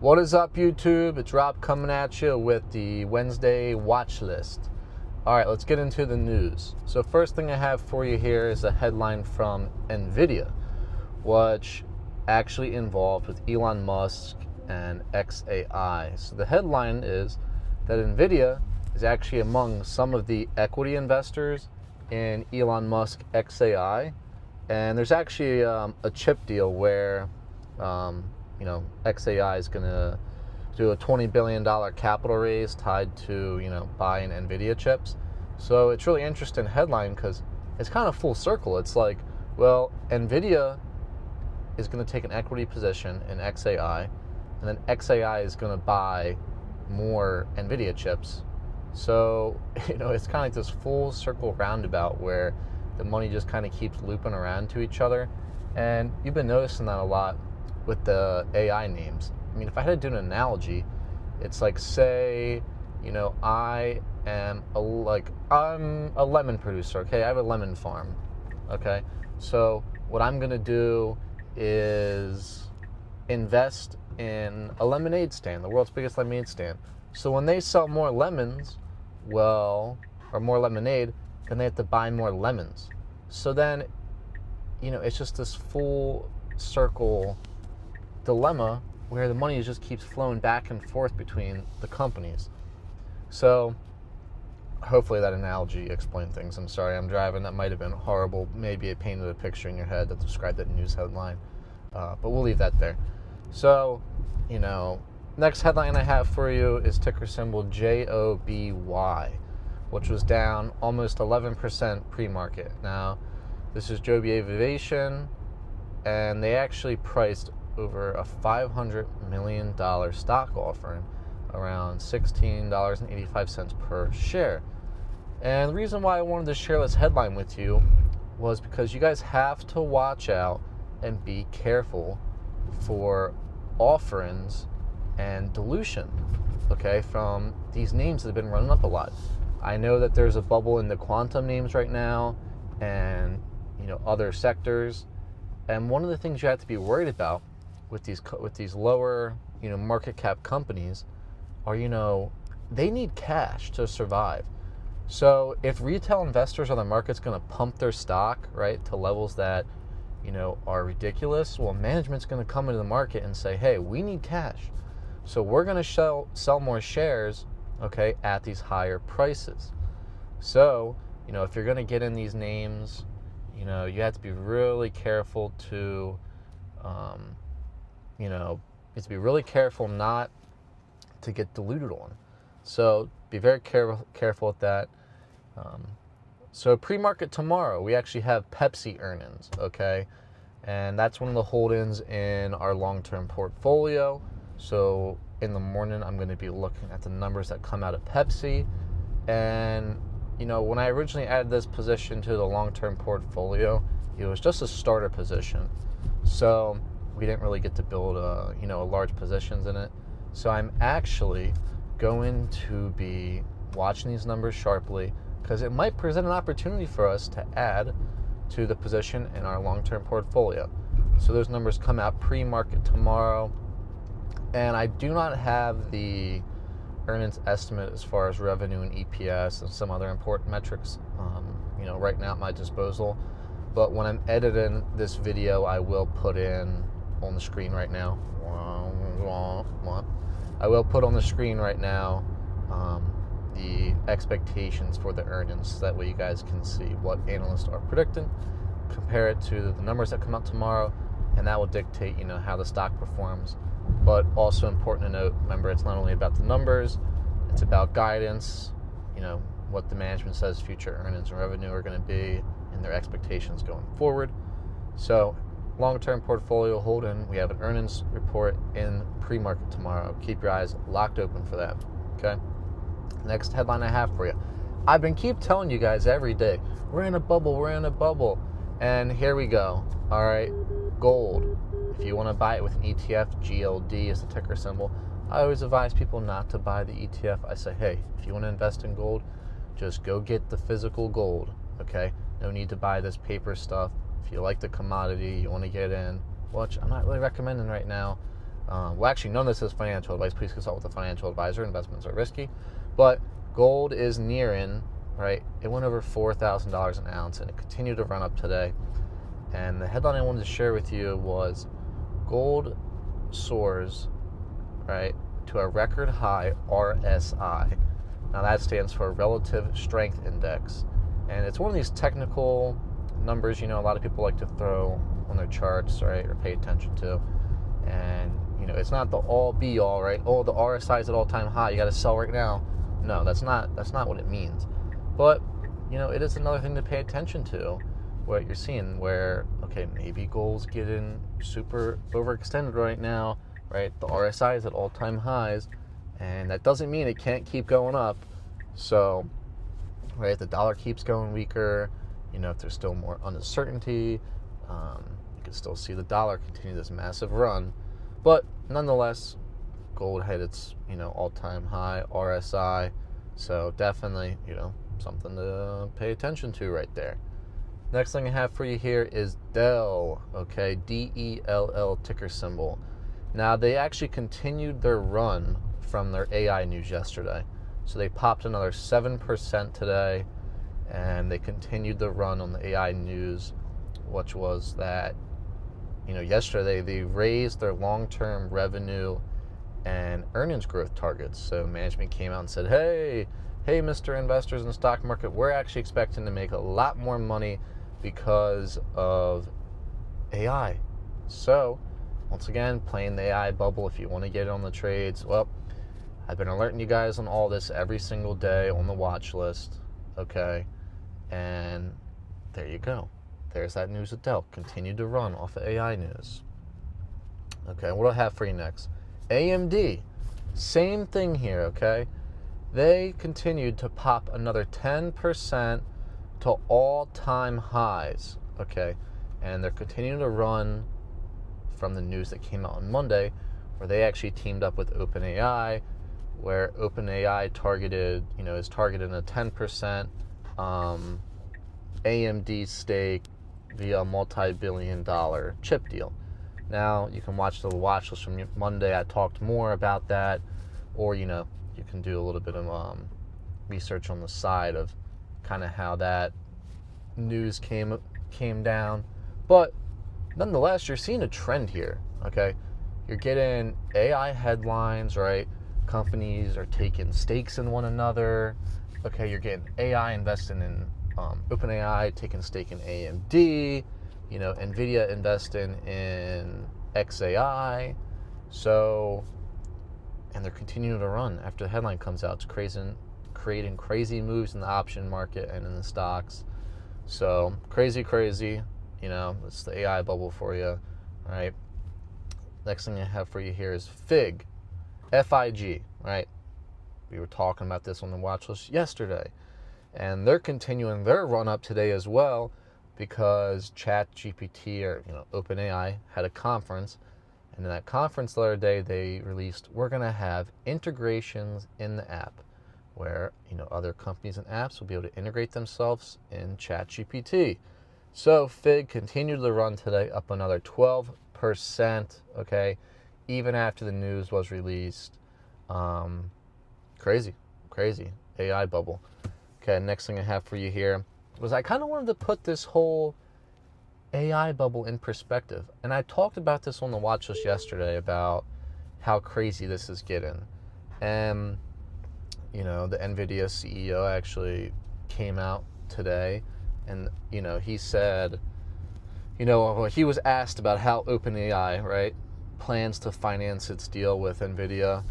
What is up, YouTube? It's Rob coming at you with the Wednesday watch list. All right, let's get into the news. So first thing I have for you here is a headline from NVIDIA, which actually involved with Elon Musk and xAI. So the headline is that NVIDIA is actually among some of the equity investors in Elon Musk xAI. And there's actually a chip deal where xAI is going to do a $20 billion capital raise tied to, buying NVIDIA chips. So it's really interesting headline because it's kind of full circle. It's like, well, NVIDIA is going to take an equity position in xAI, and then xAI is going to buy more NVIDIA chips. So, it's kind of like this full circle roundabout where the money just kind of keeps looping around to each other. And you've been noticing that a lot with the AI names. I mean, if I had to do an analogy, it's like, say, I'm a lemon producer, okay? I have a lemon farm, okay? So what I'm gonna do is invest in a lemonade stand, the world's biggest lemonade stand. So when they sell more lemons, or more lemonade, then they have to buy more lemons. So then, it's just this full circle dilemma where the money just keeps flowing back and forth between the companies. So hopefully that analogy explained things. I'm sorry, I'm driving. That might have been horrible. Maybe it painted a picture in your head that described that news headline. But we'll leave that there. So, next headline I have for you is ticker symbol Joby, which was down almost 11% pre-market. Now, this is Joby Aviation, and they actually priced over a $500 million stock offering, around $16.85 per share. And the reason why I wanted to share this headline with you was because you guys have to watch out and be careful for offerings and dilution, okay, from these names that have been running up a lot. I know that there's a bubble in the quantum names right now and, other sectors. And one of the things you have to be worried about with these lower, market cap companies are, they need cash to survive. So if retail investors on the market's going to pump their stock, right, to levels that, are ridiculous, well, management's going to come into the market and say, hey, we need cash. So we're going to sell more shares, okay, at these higher prices. So, if you're going to get in these names, you have to be really careful to, you have to be really careful not to get diluted on. So be very careful with that. So pre-market tomorrow, we actually have Pepsi earnings, okay? And that's one of the hold-ins in our long-term portfolio. So in the morning, I'm going to be looking at the numbers that come out of Pepsi. And, when I originally added this position to the long-term portfolio, it was just a starter position. So we didn't really get to build, large positions in it. So I'm actually going to be watching these numbers sharply because it might present an opportunity for us to add to the position in our long-term portfolio. So those numbers come out pre-market tomorrow. And I do not have the earnings estimate as far as revenue and EPS and some other important metrics, right now at my disposal. But when I'm editing this video, I will put in on the screen right now. I will put on the screen right now the expectations for the earnings. So that way you guys can see what analysts are predicting, compare it to the numbers that come out tomorrow, and that will dictate, how the stock performs. But also important to note, remember, it's not only about the numbers, it's about guidance, what the management says future earnings and revenue are going to be and their expectations going forward. So long-term portfolio hold-in, we have an earnings report in pre-market tomorrow. Keep your eyes locked open for that, okay? Next headline I have for you. I've been keep telling you guys every day, we're in a bubble. And here we go, all right? Gold. If you want to buy it with an ETF, GLD is the ticker symbol. I always advise people not to buy the ETF. I say, hey, if you want to invest in gold, just go get the physical gold, okay? No need to buy this paper stuff. If you like the commodity, you want to get in, which I'm not really recommending right now. Well, actually, none of this is financial advice. Please consult with a financial advisor. Investments are risky. But gold is nearing, right? It went over $4,000 an ounce, and it continued to run up today. And the headline I wanted to share with you was gold soars, right, to a record high RSI. Now that stands for Relative Strength Index. And it's one of these technical numbers, a lot of people like to throw on their charts, right, or pay attention to. And, it's not the all be all, right? Oh, the RSI is at all-time high. You got to sell right now. No, that's not what it means. But, it is another thing to pay attention to. What you're seeing where, okay, maybe gold's getting super overextended right now, right? The RSI is at all-time highs, and that doesn't mean it can't keep going up. So, right, the dollar keeps going weaker, if there's still more uncertainty, you can still see the dollar continue this massive run. But nonetheless, gold hit its, all-time high RSI. So definitely, something to pay attention to right there. Next thing I have for you here is Dell, okay, DELL ticker symbol. Now, they actually continued their run from their AI news yesterday. So they popped another 7% today, and they continued the run on the AI news, which was that, yesterday they raised their long-term revenue and earnings growth targets. So management came out and said, hey, Mr. Investors in the stock market, we're actually expecting to make a lot more money because of AI. So, once again, playing the AI bubble. If you want to get on the trades, well, I've been alerting you guys on all this every single day on the watch list, okay? And there you go. There's that news of Dell. Continued to run off of AI news. Okay, what do I have for you next? AMD. Same thing here, okay? They continued to pop another 10% to all-time highs, okay? And they're continuing to run from the news that came out on Monday, where they actually teamed up with OpenAI, where OpenAI is targeting a 10% AMD stake via a multi-billion-dollar chip deal. Now, you can watch the watch list from Monday. I talked more about that, or, you can do a little bit of research on the side of kind of how that news came down. But nonetheless, you're seeing a trend here, okay? You're getting AI headlines, right? Companies are taking stakes in one another. Okay, you're getting AI investing in OpenAI, taking stake in AMD, NVIDIA investing in xAI. So, and they're continuing to run after the headline comes out. It's creating crazy moves in the option market and in the stocks. So, crazy. It's the AI bubble for you, all right? Next thing I have for you here is FIG, FIG, right? We were talking about this on the watch list yesterday. And they're continuing their run up today as well, because ChatGPT, or OpenAI, had a conference. And in that conference the other day, they released, we're going to have integrations in the app, where other companies and apps will be able to integrate themselves in ChatGPT. So FIG continued to run today, up another 12%, okay, even after the news was released. Crazy AI bubble. Okay, next thing I have for you here was I kind of wanted to put this whole AI bubble in perspective. And I talked about this on the watch list yesterday about how crazy this is getting. And, the NVIDIA CEO actually came out today and, he said, he was asked about how OpenAI, right, plans to finance its deal with NVIDIA.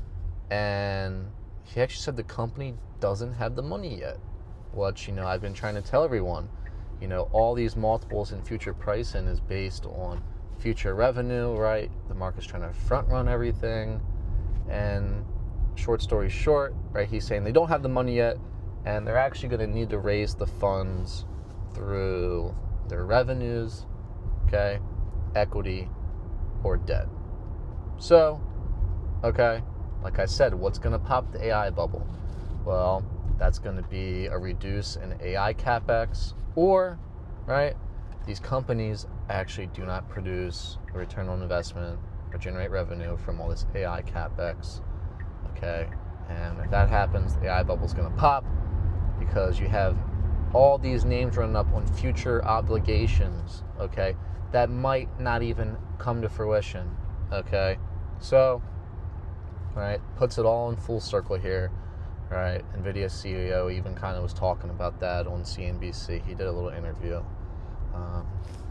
And he actually said the company doesn't have the money yet. Which, I've been trying to tell everyone, all these multiples in future pricing is based on future revenue, right? The market's trying to front run everything. And short story short, right, he's saying they don't have the money yet, and they're actually going to need to raise the funds through their revenues, okay, equity, or debt. So, okay, like I said, what's going to pop the AI bubble? Well, that's going to be a reduce in AI capex, or, right, these companies actually do not produce a return on investment or generate revenue from all this AI capex, okay? And if that happens, the AI bubble is going to pop because you have all these names running up on future obligations, okay, that might not even come to fruition, okay? So, right, puts it all in full circle here, right? NVIDIA CEO even kind of was talking about that on CNBC. He did a little interview.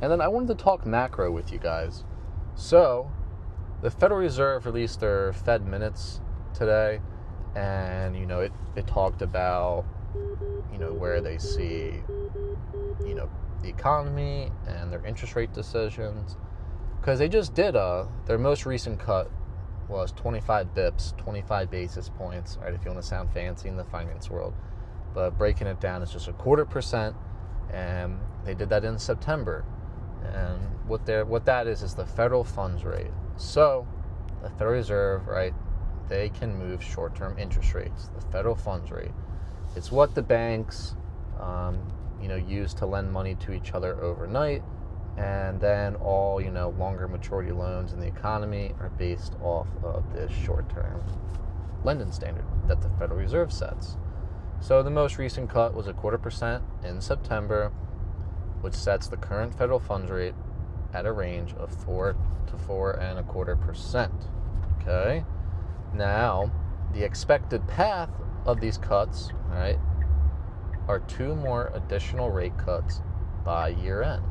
And then I wanted to talk macro with you guys. So, the Federal Reserve released their Fed minutes today, and, you know, it talked about, you know, where they see, you know, the economy and their interest rate decisions. Because they just did their most recent cut was 25 bips, 25 basis points, right, if you want to sound fancy in the finance world. But breaking it down is just 0.25%, and they did that in September. And what that is the federal funds rate. So the Federal Reserve, right, they can move short-term interest rates, the federal funds rate. It's what the banks, you know, use to lend money to each other overnight, and then all, you know, longer maturity loans in the economy are based off of this short-term lending standard that the Federal Reserve sets. So the most recent cut was 0.25% in September, which sets the current federal funds rate at a range of 4 to 4.25%. Okay. Now, the expected path of these cuts, right, are 2 more additional rate cuts by year end.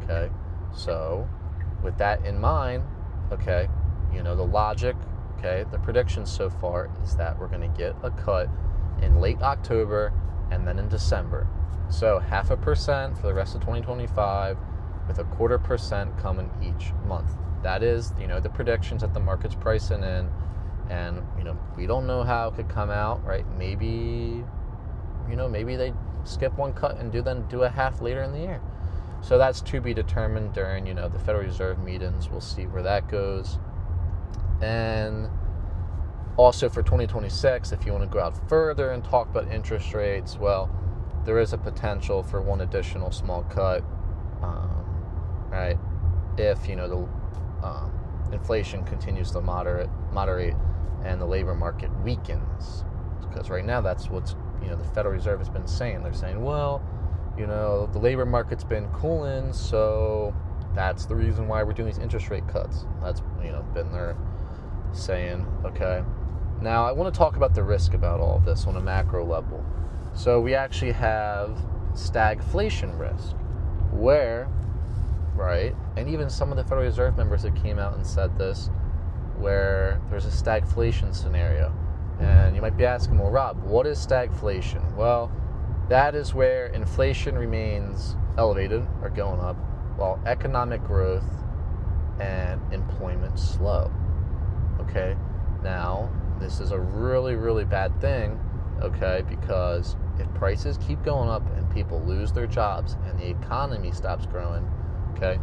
Okay. So, with that in mind, okay, you know, the logic, okay, the prediction so far is that we're going to get a cut in late October and then in December. So 0.5% for the rest of 2025, with 0.25% coming each month. That is, you know, the predictions that the market's pricing in, and, you know, we don't know how it could come out, right? Maybe, you know, maybe they skip one cut and do a half later in the year. So that's to be determined during, you know, the Federal Reserve meetings. We'll see where that goes. And also for 2026, if you want to go out further and talk about interest rates, well, there is a potential for one additional small cut, right? If, you know, the inflation continues to moderate and the labor market weakens. Because right now that's what's, you know, the Federal Reserve has been saying. They're saying, well, you know, the labor market's been cooling, so that's the reason why we're doing these interest rate cuts. That's, you know, been their saying, okay? Now, I want to talk about the risk about all of this on a macro level. So we actually have stagflation risk, where, right, and even some of the Federal Reserve members that came out and said this, where there's a stagflation scenario. And you might be asking, well, Rob, what is stagflation? Well, that is where inflation remains elevated or going up, while economic growth and employment slow. Okay, now this is a really, really bad thing, okay, because if prices keep going up and people lose their jobs and the economy stops growing, okay,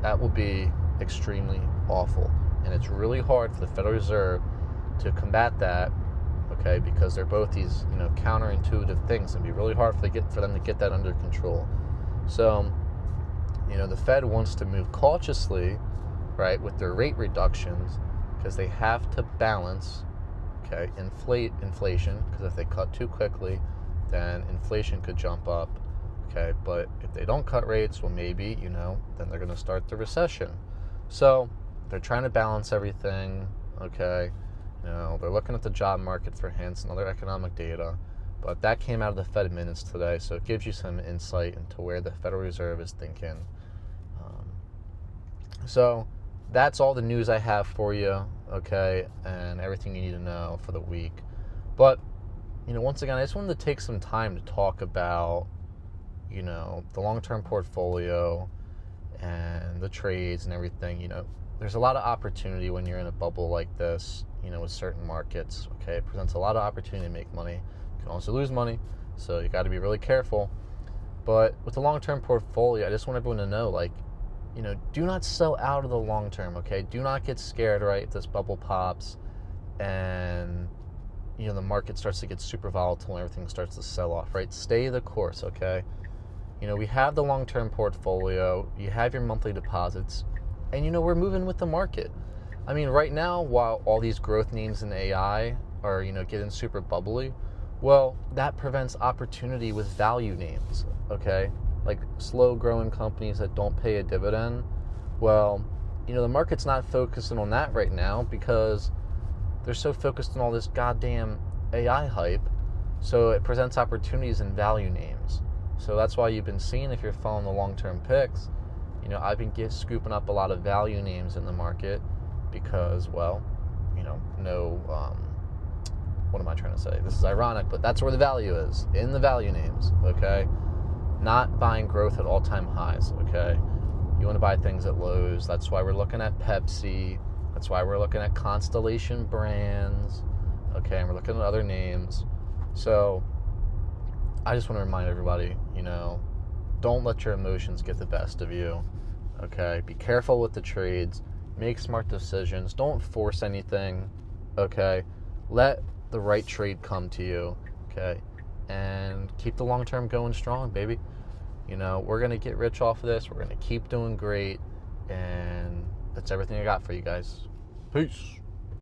that will be extremely awful. And it's really hard for the Federal Reserve to combat that, okay, because they're both these, you know, counterintuitive things. It'd be really hard for them to get that under control. So, you know, the Fed wants to move cautiously, right, with their rate reductions, because they have to balance, okay, inflation, because if they cut too quickly, then inflation could jump up, okay, but if they don't cut rates, well, maybe, you know, then they're going to start the recession. So they're trying to balance everything, okay. You know, they're looking at the job market for hints and other economic data, but that came out of the Fed minutes today, so it gives you some insight into where the Federal Reserve is thinking. So that's all the news I have for you, okay, and everything you need to know for the week. But, you know, once again, I just wanted to take some time to talk about, you know, the long-term portfolio and the trades and everything. You know, there's a lot of opportunity when you're in a bubble like this, you know, with certain markets, okay? It presents a lot of opportunity to make money. You can also lose money, so you got to be really careful. But with the long-term portfolio, I just want everyone to know, like, you know, do not sell out of the long term, okay? Do not get scared, right, if this bubble pops and, you know, the market starts to get super volatile and everything starts to sell off, right? Stay the course, okay? You know, we have the long-term portfolio. You have your monthly deposits. And, you know, we're moving with the market. I mean, right now, while all these growth names in AI are, you know, getting super bubbly, well, that prevents opportunity with value names, okay? Like slow growing companies that don't pay a dividend. Well, you know, the market's not focusing on that right now because they're so focused on all this goddamn AI hype. So it presents opportunities in value names. So that's why you've been seeing, if you're following the long-term picks, you know, I've been scooping up a lot of value names in the market because, well, you know, what am I trying to say? This is ironic, but that's where the value is, in the value names, okay? Not buying growth at all-time highs, okay? You want to buy things at lows. That's why we're looking at Pepsi. That's why we're looking at Constellation Brands, okay? And we're looking at other names. So I just want to remind everybody, you know, don't let your emotions get the best of you, okay? Be careful with the trades. Make smart decisions. Don't force anything, okay? Let the right trade come to you, okay? And keep the long term going strong, baby. You know, we're going to get rich off of this. We're going to keep doing great. And that's everything I got for you guys. Peace.